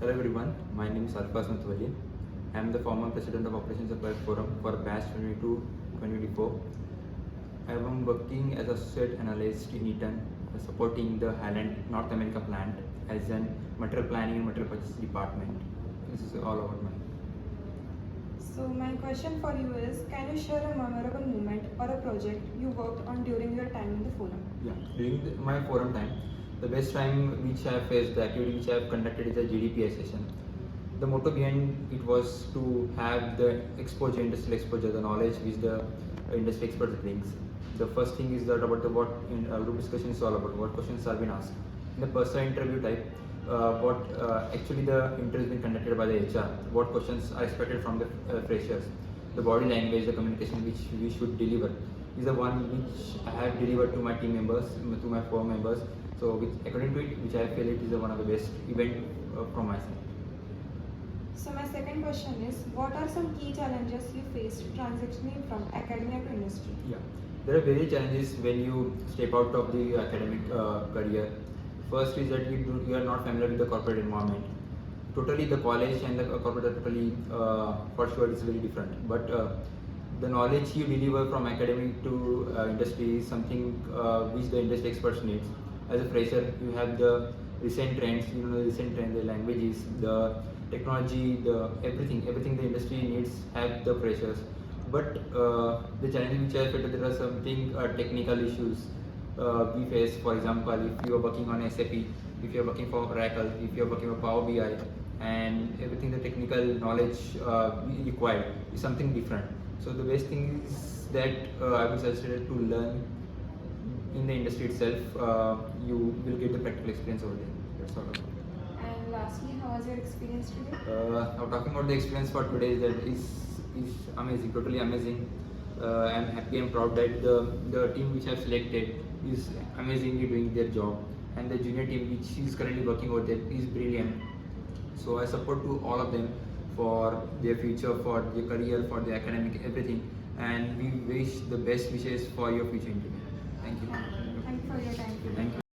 Hello everyone, my name is Alfaz Mutwalli. I am the former President of Operations Supply Forum for batch 22-2024. I am working as Associate Analyst in Eaton, supporting the Highland North America plant as an material planning and material purchase department. This is all about me. So my question for you is, can you share a memorable moment or a project you worked on during your time in the forum? Yeah, during my forum time, the best time which I have faced, the activity which I have conducted is a GDPI session. The motto behind it was to have the exposure, industrial exposure, the knowledge which the industry expert brings. The first thing is that about the what in group discussion is all about, what questions are being asked. In the personal interview type, what actually the interview is being conducted by the HR, what questions are expected from the freshers, the body language, the communication which we should deliver is the one which I have delivered to my team members, to my forum members. So according to it, which I feel it is one of the best event from my side. So my second question is, what are some key challenges you faced transitioning from academia to industry? Yeah, there are various challenges when you step out of the academic career. First is that you are not familiar with the corporate environment. Totally, the college and the corporate are totally, for sure, it's very different. But the knowledge you deliver from academic to industry is something which the industry experts needs. As a fresher, you have the recent trends, the recent trends, the languages, the technology, the everything the industry needs have the freshers. But the challenge which I felt, there are something technical issues we face. For example, if you are working on SAP, if you are working for Oracle, if you are working for Power BI, and everything the technical knowledge required is something different. So the best thing is that I would suggest to learn in the industry itself. You will get the practical experience over there. That's all. And lastly, how was your experience today? Now talking about the experience for today, that is amazing, totally amazing. I'm happy and proud that the team which I've selected is amazingly doing their job, and the junior team which is currently working over there is brilliant. So I support to all of them for their future, for their career, for their academic, everything, and we wish the best wishes for your future engineer. Thank you. Thank you for your time. Thank you.